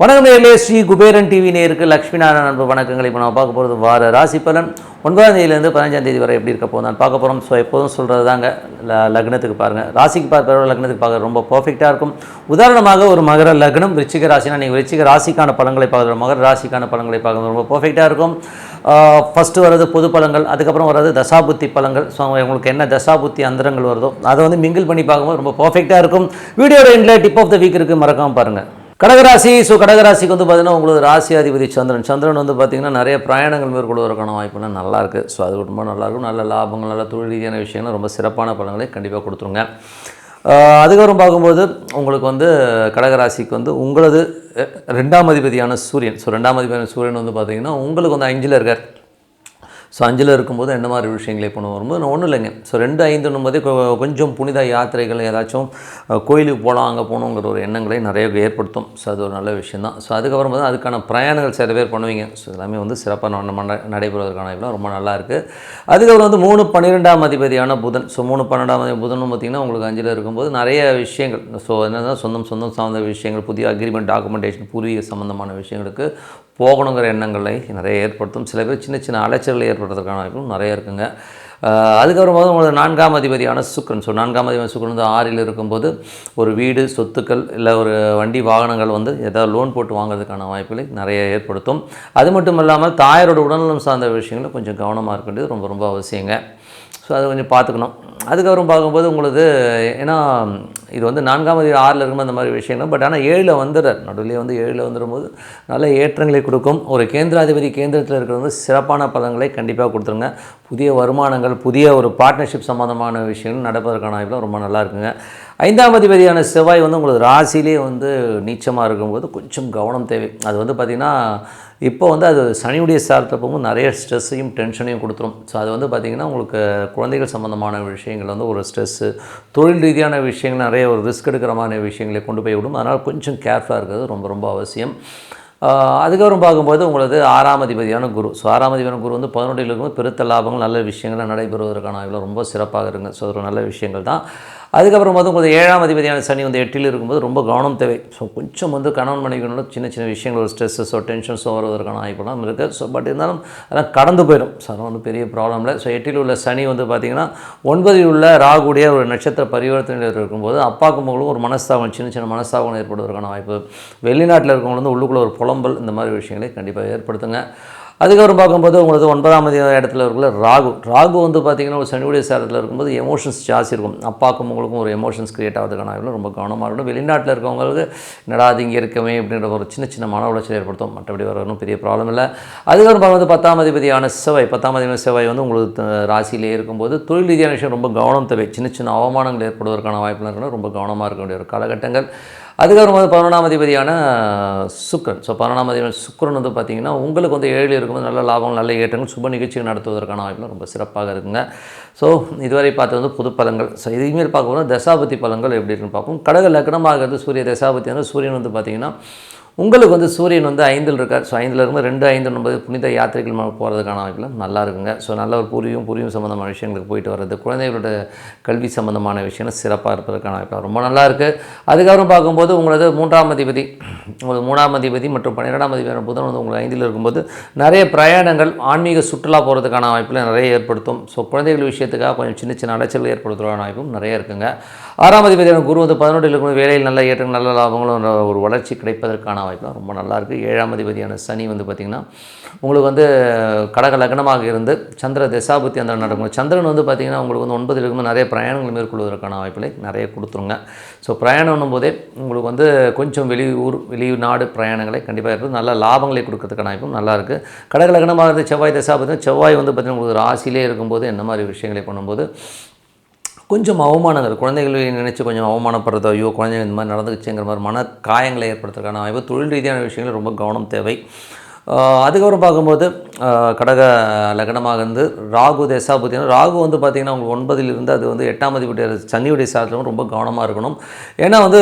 வணக்கம் நேயர்களே, ஸ்ரீ குபேரன் டிவி நேருக்கு லக்ஷ்மி நாராயண அன்பு வணக்கங்களை. இப்போ நம்ம பார்க்க போகிறது வார ராசி பலன் 9ஆம் தேதியிலேருந்து 15ஆம் தேதி வரை எப்படி இருக்க போகுது நான் பார்க்க போகிறோம். ஸோ எப்போதும் சொல்கிறது தாங்க, லக்னத்துக்கு பாருங்கள், ராசிக்கு பார்க்குற லக்னத்துக்கு பார்க்க ரொம்ப பர்ஃபெக்டாக இருக்கும். உதாரணமாக ஒரு மகர லக்னம் விருச்சிக ராசினா நீங்கள் விருச்சிக ராசிக்கான பலன்களை பார்க்குற மகர ராசிக்கான பலன்களை பார்க்குறது ரொம்ப பர்ஃபெக்டாக இருக்கும். ஃபஸ்ட்டு வர்றது பொது பலன்கள், அதுக்கப்புறம் வர்றது தசாபுத்தி பலன்கள். ஸோ உங்களுக்கு என்ன தசாபுத்தி அந்தரங்கள் வருதோ அதை வந்து மிங்கிள் பண்ணி பார்க்கும்போது ரொம்ப பர்ஃபெக்டாக இருக்கும். வீடியோட எண்டில் டிப் ஆஃப் த வீக் இருக்குது, மறக்காமல் பாருங்கள். கடகராசி. ஸோ கடகராசிக்கு வந்து பார்த்திங்கன்னா உங்களுக்கு ராசி அதிபதி சந்திரன் வந்து பார்த்திங்கன்னா நிறைய பிரயாணங்கள் மேற்கொள்வதற்கான வாய்ப்புலாம் நல்லாயிருக்கு. ஸோ அது ரொம்ப நல்லாயிருக்கும். நல்ல லாபங்கள், நல்ல தொழில் ரீதியான விஷயங்கள், ரொம்ப சிறப்பான பலன்களை கண்டிப்பாக கொடுத்துருங்க. அதுக்கப்புறம் பார்க்கும்போது உங்களுக்கு வந்து கடகராசிக்கு வந்து உங்களது 2ஆம் அதிபதியான சூரியன். ஸோ 2ஆம் அதிபதியான சூரியன் வந்து பார்த்திங்கன்னா உங்களுக்கு வந்து 5ல் இருக்கார். ஸோ 5ல் இருக்கும்போது என்ன மாதிரி விஷயங்களை பண்ணுவோம் வரும்போது நான் ஒன்றும் இல்லைங்க. ஸோ 2, 5 கொஞ்சம் புனித யாத்திரைகள், ஏதாச்சும் கோயிலுக்கு போகலாம், அங்கே போகணுங்கிற ஒரு எண்ணங்களை நிறைய ஏற்படுத்தும். ஸோ அது ஒரு நல்ல விஷயந்தான். ஸோ அதுக்கப்புறம் வந்து அதுக்கான பிரயாணங்கள் சில பேர் பண்ணுவீங்க. ஸோ எல்லாமே வந்து சிறப்பாக நடைபெறுவதற்கான இதெல்லாம் ரொம்ப நல்லாயிருக்கு. அதுக்கப்புறம் வந்து 3, 12ஆம் அதிபதியான புதன். ஸோ 3, 12ஆம் அதிபதி புதனும் பார்த்திங்கன்னா உங்களுக்கு 5ல் இருக்கும்போது நிறைய விஷயங்கள், ஸோ என்னென்னா சொந்தம் சார்ந்த விஷயங்கள், புதிய அக்ரிமெண்ட், டாக்குமெண்டேஷன், பூர்வீக சம்மந்தமான விஷயங்களுக்கு போகணுங்கிற எண்ணங்களை நிறைய ஏற்படுத்தும். சில பேர் சின்ன சின்ன அலைச்சல்களை ஏற்படுறதுக்கான வாய்ப்பும் நிறைய இருக்குங்க. அதுக்கப்புறம் போது உங்களுக்கு 4ஆம் அதிபதியான சுக்கிரன். ஸோ 4ஆம் அதிபதியான சுக்கிரன் வந்து 6ல் இருக்கும்போது ஒரு வீடு, சொத்துக்கள், இல்லை ஒரு வண்டி வாகனங்கள் வந்து ஏதாவது லோன் போட்டு வாங்குறதுக்கான வாய்ப்புகளை நிறைய ஏற்படுத்தும். அது மட்டும் இல்லாமல் தாயாரோட உடல்நலம் சார்ந்த விஷயங்களை கொஞ்சம் கவனமாக இருக்க வேண்டியது ரொம்ப ரொம்ப அவசியங்க. ஸோ அதை கொஞ்சம் பார்த்துக்கணும். அதுக்கப்புறம் பார்க்கும்போது உங்களுக்கு ஏன்னா இது வந்து 4ஆம் அதிபதி 6ல் இருக்கும்போது அந்த மாதிரி விஷயங்கள், பட் ஆனால் 7ல் வந்துடுறார். நடுவிலே வந்து 7ல் வந்துடும்போது நல்ல ஏற்றங்களை கொடுக்கும். ஒரு கேந்திராதிபதி கேந்திரத்தில் இருக்கிறது வந்து சிறப்பான பலன்களை கண்டிப்பாக கொடுத்துருங்க. புதிய வருமானங்கள், புதிய ஒரு பார்ட்னர்ஷிப் சம்மந்தமான விஷயங்கள் நடப்பதற்கான வாய்ப்புலாம் ரொம்ப நல்லா இருக்குங்க. 5ஆம் அதிபதியான செவ்வாய் வந்து உங்களுக்கு ராசியிலே வந்து நீச்சமாக இருக்கும்போது கொஞ்சம் கவனம் தேவை. அது வந்து பார்த்திங்கன்னா இப்போ வந்து அது சனியுடைய சாரத்தில் போகும்போது நிறைய ஸ்ட்ரெஸ்ஸையும் டென்ஷனையும் கொடுத்துரும். ஸோ அது வந்து பார்த்திங்கன்னா உங்களுக்கு குழந்தைகள் சம்மந்தமான விஷயங்கள் வந்து ஒரு ஸ்ட்ரெஸ்ஸு, தொழில் ரீதியான விஷயங்கள், நிறைய ஒரு ரிஸ்க் எடுக்கிற மாதிரி விஷயங்களை கொண்டு போய் விடும். அதனால் கொஞ்சம் கேர்ஃபுல்லாக இருக்கிறது ரொம்ப ரொம்ப அவசியம். அதுக்கப்புறம் பார்க்கும்போது உங்களுக்கு 6ஆம் அதிபதியான குரு. ஸோ 6ஆம் அதிபதியான குரு வந்து 11ல் இருக்கும்போது பெருத்த லாபங்கள், நல்ல விஷயங்கள் நடைபெறுவதற்கான வாய்ப்புகள் ரொம்ப சிறப்பாக இருக்குங்க. ஸோ ஒரு நல்ல விஷயங்கள் தான். அதுக்கப்புறம் வந்து உங்களுக்கு 7ஆம் அதிபதியான சனி வந்து 8ல் இருக்கும்போது ரொம்ப கவனம் தேவை. ஸோ கொஞ்சம் வந்து கணவன் மனைவிகளோட சின்ன சின்ன விஷயங்கள், ஒரு ஸ்ட்ரெஸ்ஸோ டென்ஷன்ஸோ வருவதற்கான வாய்ப்புலாம் இருக்குது. ஸோ பட் இருந்தாலும் அதெல்லாம் கடந்து போயிடும். ஸோ அதெல்லாம் வந்து பெரிய ப்ராப்ளம் இல்லை. ஸோ 8ல் உள்ள சனி வந்து பார்த்திங்கன்னா 9ல் உள்ள ராகுடைய ஒரு நட்சத்திர பரிவர்த்தனையில் இருக்கும்போது அப்பாவுக்கும் மகளும் ஒரு மனஸ்தாபம், சின்ன சின்ன மனஸ்தாபம் ஏற்படுவதற்கான வாய்ப்பு, வெளிநாட்டில் இருக்கவங்க வந்து உள்ளுக்குள்ளே ஒரு புலம்பல், இந்த மாதிரி விஷயங்களை கண்டிப்பாக ஏற்படுத்துங்க. அதுக்கப்புறம் பார்க்கும்போது உங்களுக்கு 9ஆம் இடத்துல இருக்கிற ராகு வந்து பார்த்திங்கன்னா ஒரு சனியுடைய சாரத்தில் இருக்கும்போது எமோஷன்ஸ் ஜாஸ்தி இருக்கும். அப்பாவுக்கும் உங்களுக்கும் ஒரு எமோஷன்ஸ் க்ரியேட் ஆகிறதுக்கான ரொம்ப கவனமாக இருக்கணும். வெளிநாட்டில் இருக்கவங்களுக்கு என்னடா அது இங்கே இருக்கவே அப்படின்ற ஒரு சின்ன சின்ன மன உளைச்சல் ஏற்படுத்தும். மற்றபடி வரணும் பெரிய ப்ராப்ளம் இல்லை. அதுக்கப்புறம் பார்க்கும்போது 10ஆம் அதிபதியான செவ்வாய் வந்து உங்களுக்கு ராசியிலே இருக்கும்போது தொழில் ரீதியான விஷயம் ரொம்ப கவனம் தேவை. சின்ன சின்ன அவமானங்கள் ஏற்படுவதற்கான வாய்ப்புகள் இருக்கணும். ரொம்ப கவனமாக இருக்க வேண்டிய ஒரு காலகட்டங்கள். அதுக்கப்புறம் வந்து 11ஆம் அதிபதியான சுக்கிரன். ஸோ 11ஆம் அதிபதியான சுக்கிரன் வந்து பார்த்திங்கன்னா உங்களுக்கு வந்து 7ல் இருக்கும்போது நல்ல லாபம், நல்ல ஏற்றங்கள், சுப நிகழ்ச்சிகள் நடத்துவதற்கான வாய்ப்புகள் ரொம்ப சிறப்பாக இருக்குங்க. ஸோ இதுவரை பார்த்தது வந்து பொது பலன்கள். ஸோ இதுமாரி பார்க்கும்போது தசாபதி பலன்கள் எப்படி இருக்குன்னு பார்ப்போம். கடக லக்னமாகிறது சூரிய தசாபதி வந்து சூரியன் வந்து பார்த்திங்கன்னா உங்களுக்கு வந்து சூரியன் வந்து 5ல் இருக்கார். ஸோ 5ல் இருக்கும்போது 2, 5, 9 புனித யாத்திரைகள் போகிறதுக்கான வாய்ப்புலாம் நல்லா இருக்குங்க. ஸோ நல்ல ஒரு பூர்வீகம் சம்மந்தமான விஷயங்களுக்கு போயிட்டு வர்றது, குழந்தைகளோட கல்வி சம்மந்தமான விஷயங்கள் சிறப்பாக இருப்பதற்கான வாய்ப்பு ரொம்ப நல்லா இருக்குது. அதுக்கப்புறம் பார்க்கும்போது உங்களது 3ஆம் அதிபதி மற்றும் 12ஆம் அதிபதி புதன் வந்து உங்களுக்கு 5ல் இருக்கும்போது நிறைய பிரயாணங்கள், ஆன்மீக சுற்றுலா போகிறதுக்கான வாய்ப்புலாம் நிறைய ஏற்படுத்தும். ஸோ குழந்தைகள் விஷயத்துக்காக கொஞ்சம் சின்ன சின்ன அலைச்சல் ஏற்படுத்துவதற்கான வாய்ப்பும் நிறைய இருக்குங்க. 6ஆம் அதிபதியான குரு வந்து 11ல் இருக்கும்போது வேலையில் நல்ல ஏற்றங்கள், நல்ல லாபங்களும், ஒரு வளர்ச்சி கிடைப்பதற்கான வாய்ப்புலாம் ரொம்ப நல்லாயிருக்கு. 7ஆம் அதிபதியான சனி வந்து பார்த்திங்கன்னா உங்களுக்கு வந்து கடக லக்னமாக இருந்து சந்திர தசாபுத்தி அந்த நடக்கும். சந்திரன் வந்து பார்த்திங்கன்னா உங்களுக்கு வந்து 9ல் இருக்கும்போது நிறைய பிரயாணங்கள் மேற்கொள்வதற்கான வாய்ப்புகளை நிறைய கொடுத்துருங்க. ஸோ பிரயாணம் போதே உங்களுக்கு வந்து கொஞ்சம் வெளிநாடு பிரயாணங்களை கண்டிப்பாக இருக்குது. நல்ல லாபங்களை கொடுக்கறதுக்கான வாய்ப்பும் நல்லாயிருக்கு. கடக லக்னமாக இருந்து செவ்வாய் தசாபுத்தி, செவ்வாய் வந்து பார்த்திங்கன்னா உங்களுக்கு ராசியிலே இருக்கும்போது என்ன மாதிரி விஷயங்களை பண்ணும்போது கொஞ்சம் அவமானங்கள், குழந்தைகளை நினச்சி கொஞ்சம் அவமானப்படுறதோ, ஐயோ குழந்தைங்க இந்த மாதிரி நடந்துச்சுங்கிற மாதிரி மன காயங்களை ஏற்படுத்துறதுக்கான வாய்ப்பு, தொழில் ரீதியான விஷயங்கள் ரொம்ப கவனம் தேவை. அதுக்கப்புறம் பார்க்கும்போது கடக லக்னமாக இருந்து ராகு தசாபுத்தி, ராகு வந்து பார்த்திங்கன்னா உங்களுக்கு 9ல் இருந்து அது வந்து 8ஆம் அதிபதி சனியுடைய சாரத்தில் ரொம்ப கவனமாக இருக்கணும். ஏன்னா வந்து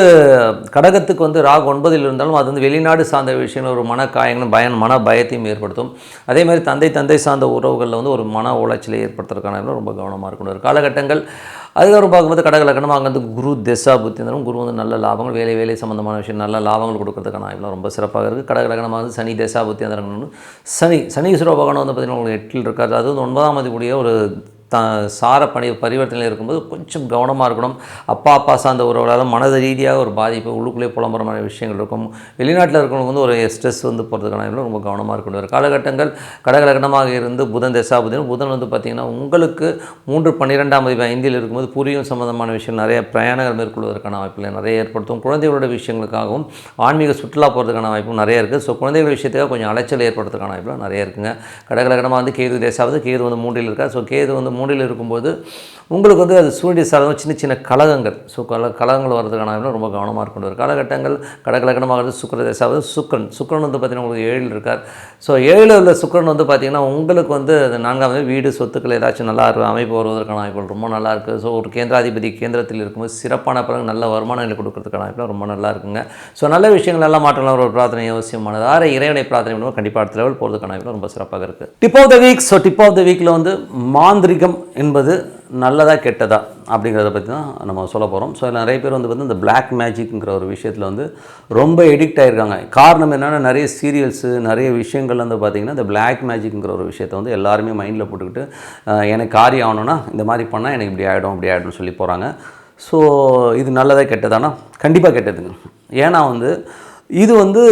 கடகத்துக்கு வந்து ராகு 9ல் இருந்தாலும் அது வந்து வெளிநாடு சார்ந்த விஷயங்கள் ஒரு மன காயங்களும் மன பயத்தையும் ஏற்படுத்தும். அதே மாதிரி தந்தை சார்ந்த உறவுகளில் வந்து ஒரு மன உளைச்சலை ஏற்படுத்துறதுக்கான ரொம்ப கவனமாக இருக்கணும் ஒரு காலகட்டங்கள். அதுக்கப்புறம் பார்க்கும்போது கடகலக்கணமாக அங்கே வந்து குரு திசா புத்தி இருந்தாலும் குரு வந்து நல்ல லாபங்கள் வேலை சம்மந்தமான விஷயம் நல்ல லாபங்கள் கொடுக்கறதுக்கான வாய்ப்புலாம் ரொம்ப சிறப்பாக இருக்குது. கடகலக்கணமாக வந்து சனி திசா புத்தி இருந்தாலும் சனி சுரபகனம் வந்து பார்த்திங்கன்னா உங்களுக்கு 8ல் இருக்காது. அது வந்து 9ஆம் அதிபதியாக ஒரு சார பரிவர்த்தனையில் இருக்கும்போது கொஞ்சம் கவனமாக இருக்கணும். அப்பா சார்ந்த உறவுகளால் மனது ரீதியாக ஒரு பாதிப்பு உள்ளுக்குள்ளே புலம்புற மாதிரி விஷயங்கள் இருக்கும். வெளிநாட்டில் இருக்கிறவங்க வந்து ஒரு ஸ்ட்ரெஸ் வந்து போகிறதுக்கான ரொம்ப கவனமாக இருக்கணும். காலகட்டங்கள் கடகலக்கணமாக இருந்து புதன் தசாபுதன் புதன் வந்து பார்த்திங்கன்னா உங்களுக்கு 3/12ஆம் அதிபதி 5ல் இருக்கும்போது புரியும் சம்மந்தமான விஷயம் நிறைய பிரயாணங்கள் மேற்கொள்வதற்கான வாய்ப்புகள் நிறைய ஏற்படுத்தும். குழந்தைகளோட விஷயங்களுக்காகவும் ஆன்மீக சுற்றுலா போகிறதுக்கான வாய்ப்பும் நிறைய இருக்குது. ஸோ குழந்தைகள் விஷயத்துக்காக கொஞ்சம் அலைச்சல் ஏற்படுறதுக்கான வாய்ப்புலாம் நிறைய இருக்குங்க. கடகலக்கணமாக வந்து கேது தேசாவது கேது வந்து 3ல் இருக்கார். ஸோ கேது வந்து 3ல் இருக்கும்போது உங்களுக்கு வந்து அது சூரிய சாதகம் சின்ன கலகங்கள் ஸோ கலகங்கள் வர்றதுக்கான ரொம்ப கவனமாக இருக்கணும். காலகட்டங்கள் கடகலக்கணமாக சுக்கிர தேசாவது சுக்கிரன் வந்து பார்த்திங்கன்னா உங்களுக்கு 7ல் இருக்கார். ஸோ 7ல் உள்ள சுக்கிரன் வந்து பார்த்திங்கன்னா உங்களுக்கு வந்து அது 4ஆம் வீடு சொத்துக்கள் ஏதாச்சும் நல்லா இருக்கும் அமைப்பு வருவதற்கான வாய்ப்புகள் ரொம்ப நல்லா இருக்குது. ஸோ ஒரு கேந்திராதிபதி கேந்திரத்தில் இருக்கும்போது சிறப்பான பலன் நல்ல வருமானங்களை கொடுக்கறதுக்கான வாய்ப்புலாம் ரொம்ப நல்லா இருக்குங்க. ஸோ நல்ல விஷயங்கள் எல்லாம் மாற்றலாம் ஒரு பிரார்த்தனை அவசியமானது. இறைவனை பிரார்த்தனை பண்ணுவோம் கண்டிப்பாக அடுத்த லெவல் போகிறதுக்கான வாய்ப்புலாம் ரொம்ப சிறப்பாக இருக்குது. Tip of the week. So tip of the வீக்கில் வந்து மாந்திரிகம் என்பது நல்லதா கெட்டதா அப்படிங்கிறத பற்றி தான் நம்ம சொல்ல போகிறோம். ஸோ நிறைய பேர் வந்து இந்த பிளாக் மேஜிக்ங்கிற ஒரு விஷயத்தில் வந்து ரொம்ப எடிக்ட் ஆகிருக்காங்க. காரணம் என்னென்னா நிறைய சீரியல்ஸு நிறைய விஷயங்கள் வந்து பார்த்திங்கன்னா இந்த பிளாக் மேஜிக்ங்கிற ஒரு விஷயத்தை வந்து எல்லாருமே மைண்டில் போட்டுக்கிட்டு எனக்கு காரியம் ஆகணும்னா இந்த மாதிரி பண்ணால் எனக்கு இப்படி ஆகிடும்னு சொல்லி போகிறாங்க. ஸோ இது நல்லதா கெட்டதானா கண்டிப்பாக கெட்டதுங்க. ஏன்னா வந்து இது வந்து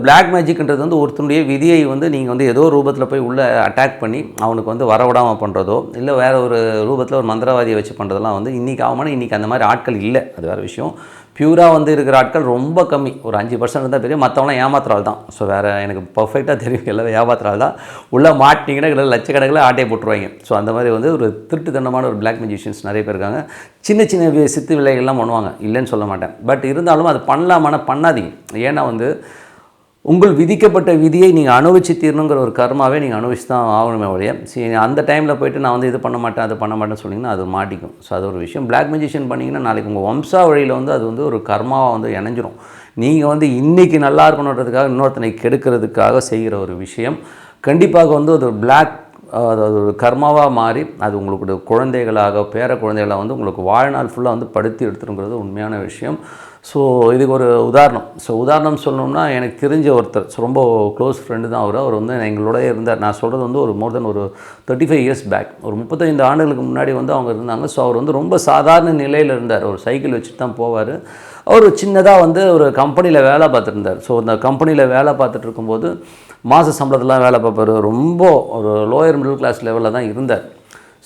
பிளாக் மேஜிக்ன்றது வந்து ஒருத்தனுடைய விதியை வந்து நீங்கள் வந்து ஏதோ ரூபத்தில் போய் உள்ளே அட்டாக் பண்ணி அவனுக்கு வந்து வரவிடாமல் பண்ணுறதோ இல்லை வேறு ஒரு ரூபத்தில் ஒரு மந்திரவாதியை வச்சு பண்ணுறதெல்லாம் வந்து இன்றைக்கி ஆகுமானா இன்றைக்கி அந்த மாதிரி ஆட்கள் இல்லை. அது வேறு விஷயம். பியூராக வந்து இருக்கிற ஆட்கள் ரொம்ப கம்மி. ஒரு 5% இருந்தால் பெரிய மற்றவங்களாம் ஏமாத்துறாள் தான். ஸோ வேறு எனக்கு பர்ஃபெக்டாக தெரியும் எல்லாம் ஏமாத்துறாள் தான். உள்ளே மாட்டிங்கன்னா இல்லை லட்சக்கணக்கில் ஆட்டையை போட்டுருவாங்க. ஸோ அந்த மாதிரி வந்து ஒரு திருட்டுத்தனமான ஒரு பிளாக் மேஜிஷியன்ஸ் நிறைய பேர் இருக்காங்க. சின்ன சித்து விலைகள்லாம் பண்ணுவாங்க இல்லைன்னு சொல்ல மாட்டேன். பட் இருந்தாலும் அது பண்ணலாமான்னா பண்ணாதீங்க. ஏன்னா வந்து உங்கள் விதிக்கப்பட்ட விதியை நீங்கள் அனுபவிச்சு தீரணுங்கிற ஒரு கர்மாவே நீங்கள் அனுபவிச்சு தான் ஆகணுமே ஒழிய சரி அந்த டைமில் போய்ட்டு நான் வந்து இது பண்ண மாட்டேன் அது பண்ண மாட்டேன்னு சொன்னிங்கன்னா அது மாட்டிக்கும். ஸோ அது ஒரு விஷயம். பிளாக் மேஜிஷியன் பண்ணிங்கன்னா நாளைக்கு உங்கள் வம்சா வழியில் வந்து அது வந்து ஒரு கர்மாவாக வந்து இணைஞ்சிரும். நீங்கள் வந்து இன்றைக்கி நல்லா இருக்கணுன்றதுக்காக இன்னொருத்தனை கெடுக்கிறதுக்காக செய்கிற ஒரு விஷயம் கண்டிப்பாக வந்து ஒரு பிளாக் அது ஒரு கர்மாவாக மாறி அது உங்களுக்கு குழந்தைகளாக பேர குழந்தைகளாக வந்து உங்களுக்கு வாழ்நாள் ஃபுல்லாக வந்து படுத்தி எடுத்துருங்கிறது உண்மையான விஷயம். ஸோ இதுக்கு ஒரு உதாரணம் சொல்லணும்னா எனக்கு தெரிஞ்ச ஒருத்தர் ரொம்ப க்ளோஸ் ஃப்ரெண்டு தான் அவர் வந்து எங்களோட இருந்தார். நான் சொல்கிறது வந்து ஒரு மோர் தென் ஒரு 35 இயர்ஸ் பேக் ஒரு 35 ஆண்டுகளுக்கு முன்னாடி வந்து அவங்க இருந்தாங்க. ஸோ அவர் வந்து ரொம்ப சாதாரண நிலையில் இருந்தார். ஒரு சைக்கிள் வச்சுட்டு தான் போவார். அவர் சின்னதாக வந்து ஒரு கம்பெனியில் வேலை பார்த்துருந்தார். ஸோ அந்த கம்பெனியில் வேலை பார்த்துட்டு இருக்கும்போது மாத சம்பளத்தெலாம் வேலை பார்ப்பார். ரொம்ப ஒரு லோயர் மிடில் கிளாஸ் லெவலில் தான் இருந்தார்.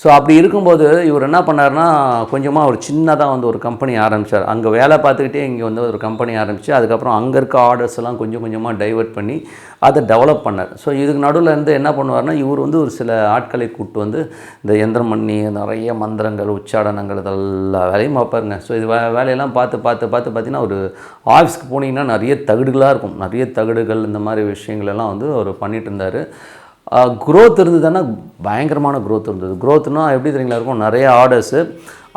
ஸோ அப்படி இருக்கும்போது இவர் என்ன பண்ணார்னா கொஞ்சமாக ஒரு சின்னதாக வந்து ஒரு கம்பெனி ஆரம்பித்தார். அங்கே வேலை பார்த்துக்கிட்டே இங்கே வந்து ஒரு கம்பெனி ஆரம்பித்து அதுக்கப்புறம் அங்கே இருக்க ஆர்டர்ஸ் எல்லாம் கொஞ்சமாக டைவெர்ட் பண்ணி அதை டெவலப் பண்ணார். ஸோ இதுக்கு நடுவில் இருந்து என்ன பண்ணுவார்னா இவர் வந்து ஒரு சில ஆட்களை கூப்பிட்டு வந்து இந்த எந்திரம் பண்ணி நிறைய மந்திரங்கள் உச்சாடனங்கள் இதெல்லாம் வேலையும் பார்ப்பாருங்க. ஸோ இது வேலையெல்லாம் பார்த்து பார்த்தீங்கன்னா ஒரு ஆஃபீஸ்க்கு போனீங்கன்னா நிறைய தகடுகளாக இருக்கும். நிறைய தகடுகள் இந்த மாதிரி விஷயங்கள் எல்லாம் வந்து அவர் பண்ணிகிட்டு இருந்தார். க்ரோத் இருந்ததுன்னா பயங்கரமான க்ரோத் இருந்தது. க்ரோத்னால் எப்படி தெரியுங்களா இருக்கும் நிறைய ஆர்டர்ஸு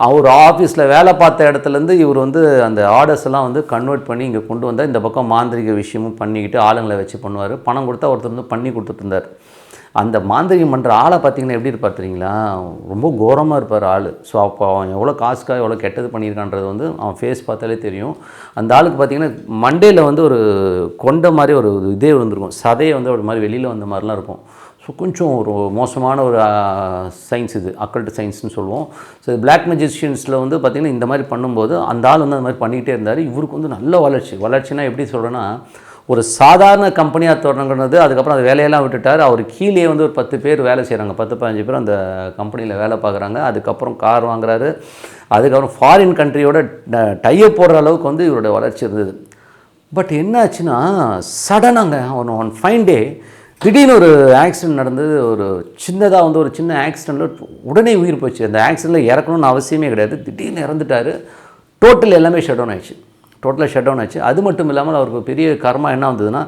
அவர் ஆஃபீஸில் வேலை பார்த்த இடத்துலேருந்து இவர் வந்து அந்த ஆர்டர்ஸ் எல்லாம் வந்து கன்வெர்ட் பண்ணி இங்கே கொண்டு வந்தால் இந்த பக்கம் மாந்திரிக விஷயமும் பண்ணிக்கிட்டு ஆளுங்களை வச்சு பண்ணுவார். பணம் கொடுத்தா ஒருத்தர் வந்து பண்ணி கொடுத்துருந்தார். அந்த மாந்திரிகம் பண்ணுற ஆளை பார்த்திங்கன்னா எப்படி இருப்பார் தெரியுங்களா ரொம்ப கோரமாக இருப்பார் ஆள். ஸோ அப்போ அவன் எவ்வளோ காசுக்காக எவ்வளோ கெட்டது பண்ணியிருக்கான்றது வந்து அவன் ஃபேஸ் பார்த்தாலே தெரியும். அந்த ஆளுக்கு பார்த்திங்கன்னா மண்டேயில் வந்து ஒரு கொண்ட மாதிரி ஒரு இதே வந்துருக்கும். சதையை வந்து ஒரு மாதிரி வெளியில் வந்த மாதிரிலாம் இருக்கும். ஸோ கொஞ்சம் ஒரு மோசமான ஒரு சயின்ஸ் இது அக்கல்ட் சயின்ஸ்னு சொல்லுவோம். ஸோ பிளாக் மேஜிஷியன்ஸில் வந்து பார்த்திங்கன்னா இந்த மாதிரி பண்ணும்போது அந்த ஆள் வந்து அந்த மாதிரி பண்ணிக்கிட்டே இருந்தார். இவருக்கு வந்து நல்ல வளர்ச்சினா எப்படி சொல்கிறேன்னா ஒரு சாதாரண கம்பெனியாக தொடங்குறது. அதுக்கப்புறம் அந்த வேலையெல்லாம் விட்டுட்டார். அவர் கீழே வந்து ஒரு 10 பேர் வேலை செய்கிறாங்க. 10-15 பேர் அந்த கம்பெனியில் வேலை பார்க்குறாங்க. அதுக்கப்புறம் கார் வாங்குறாரு. அதுக்கப்புறம் ஃபாரின் கண்ட்ரியோட டைப் போடுற அளவுக்கு வந்து இவருடைய வளர்ச்சி இருந்தது. பட் என்ன ஆச்சுன்னா சடனாங்க ஒன் ஃபைன் டே திடீர்னு ஒரு ஆக்சிடென்ட் நடந்தது. ஒரு சின்னதாக வந்து ஒரு சின்ன ஆக்சிடெண்ட்டில் உடனே உயிர் போச்சு. அந்த ஆக்சிடெண்ட்டில் இறக்கணும்னு அவசியமே கிடையாது. திடீர்னு இறந்துட்டார். டோட்டல் எல்லாமே ஷட் டவுன் ஆச்சு. அது மட்டும் இல்லாமல் அவருக்கு பெரிய கர்மா என்ன வந்ததுன்னா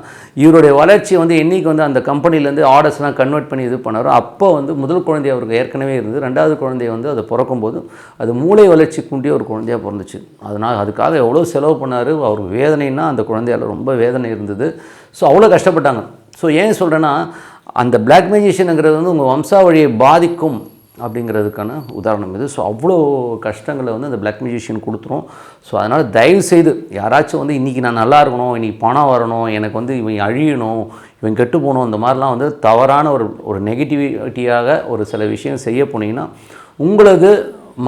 இவருடைய வளர்ச்சி வந்து என்றைக்கு வந்து அந்த கம்பெனிலேருந்து ஆர்டர்ஸ்லாம் கன்வெர்ட் பண்ணி இது பண்ணாரோ அப்போ வந்து முதல் குழந்தை அவருக்கு ஏற்கனவே இருந்து 2வது குழந்தைய வந்து அதை பிறக்கும்போது அது மூளை வளர்ச்சி கூண்டிய ஒரு குழந்தையாக பிறந்துச்சு. அதனால் அதுக்காக எவ்வளோ செலவு பண்ணார். அவருக்கு வேதனைன்னா அந்த குழந்தையால் ரொம்ப வேதனை இருந்தது. ஸோ அவ்வளோ கஷ்டப்பட்டாங்க. ஸோ ஏன் சொல்கிறேன்னா அந்த பிளாக் மேஜிஷியனுங்கிறது வந்து உங்கள் வம்சாவழியை பாதிக்கும் அப்படிங்கிறதுக்கான உதாரணம் இது. ஸோ அவ்வளோ கஷ்டங்களை வந்து அந்த பிளாக் மேஜிஷியன் கொடுத்துரும். ஸோ அதனால் தயவுசெய்து யாராச்சும் வந்து இன்றைக்கி நான் நல்லா இருக்கணும், இன்றைக்கி பணம் வரணும், எனக்கு வந்து இவன் அழியணும், இவன் கெட்டு போகணும், இந்த மாதிரிலாம் வந்து தவறான ஒரு நெகட்டிவிட்டியாக ஒரு சில விஷயம் செய்ய போனீங்கன்னா உங்களது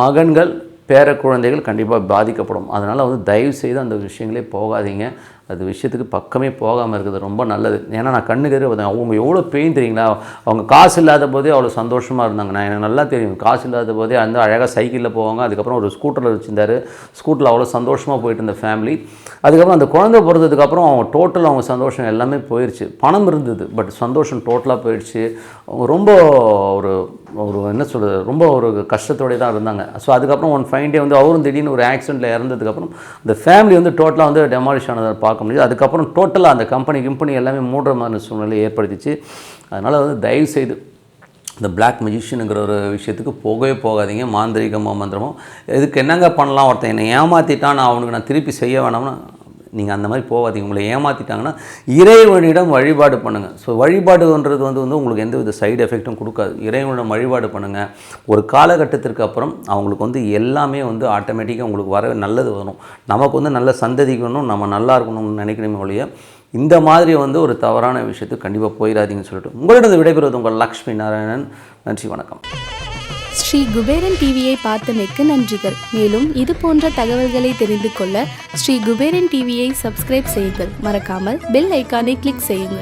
மகன்கள் பேர குழந்தைகள் கண்டிப்பாக பாதிக்கப்படும். அதனால் வந்து தயவுசெய்து அந்த விஷயங்களே போகாதீங்க. அது விஷயத்துக்கு பக்கமே போகாமல் இருக்கிறது ரொம்ப நல்லது. ஏன்னா நான் கண்ணுக்கு எதிர அவங்க எவ்வளோ பெயின் தெரியுங்களா. அவங்க காசு இல்லாத போதே அவ்வளோ சந்தோஷமாக இருந்தாங்க. நான் எனக்கு நல்லா தெரியும். காசு இல்லாத போதே அந்த அழகாக சைக்கிளில் போவாங்க. அதுக்கப்புறம் ஒரு ஸ்கூட்டரில் வச்சுருந்தாரு. ஸ்கூட்டரில் அவ்வளோ சந்தோஷமாக போயிட்டு இருந்த ஃபேமிலி. அதுக்கப்புறம் அந்த குழந்தை பிறந்ததுக்கப்புறம் அவங்க டோட்டலாக அவங்க சந்தோஷம் எல்லாமே போயிடுச்சு. பணம் இருந்தது, பட் சந்தோஷம் டோட்டலாக போயிடுச்சு. அவங்க ரொம்ப ஒரு என்ன சொல்கிறது, ரொம்ப ஒரு கஷ்டத்தோடய தான் இருந்தாங்க. ஸோ அதுக்கப்புறம் ஒன் ஃபைன் டே வந்து அவரும் திடீர்னு ஒரு ஆக்சிடெண்ட்டில் இறந்ததுக்கப்புறம் அந்த ஃபேமிலி வந்து டோட்டலாக வந்து டெமாலிஷ் ஆனதை பார்க்க முடியுது. அதுக்கப்புறம் டோட்டலாக அந்த கம்பெனி எல்லாமே மூடுற மாதிரி சூழ்நிலையை ஏற்படுத்திச்சு. அதனால் வந்து தயவுசெய்து இந்த பிளாக் மெஜிஷியனுங்கிற ஒரு விஷயத்துக்கு போகவே போகாதீங்க. மாந்திரிகமோ மந்திரமோ இதுக்கு என்னங்க பண்ணலாம், ஒருத்தன் என்னை ஏமாற்றிட்டான், நான் அவனுக்கு நான் திருப்பி செய்ய வேணாம்னா நீங்கள் அந்த மாதிரி போகாதீங்க. உங்களை ஏமாற்றிட்டாங்கன்னா இறைவனிடம் வழிபாடு பண்ணுங்கள். ஸோ வழிபாடுன்றது வந்து உங்களுக்கு எந்த வித சைடு எஃபெக்ட்டும் கொடுக்காது. இறைவனிடம் வழிபாடு பண்ணுங்கள். ஒரு காலகட்டத்திற்கு அப்புறம் அவங்களுக்கு வந்து எல்லாமே வந்து ஆட்டோமேட்டிக்காக உங்களுக்கு வர நல்லது வரும். நமக்கு வந்து நல்ல சந்ததிக்கு வேணும், நம்ம நல்லா இருக்கணும்னு நினைக்கணுமே ஒழிய இந்த மாதிரி வந்து ஒரு தவறான விஷயத்துக்கு கண்டிப்பாக போயிடாதீங்கன்னு சொல்லிட்டு உங்களிடம் விடைபெறுவது உங்கள் லக்ஷ்மி நாராயணன். நன்றி, வணக்கம். ஸ்ரீ குபேரன் டிவியை பார்த்தமைக்கு நன்றிகள். மேலும் இது போன்ற தகவல்களை தெரிந்து கொள்ள ஸ்ரீ குபேரன் டிவியை சப்ஸ்கிரைப் செய்யுங்கள். மறக்காமல் பெல் ஐக்கானை கிளிக் செய்யுங்கள்.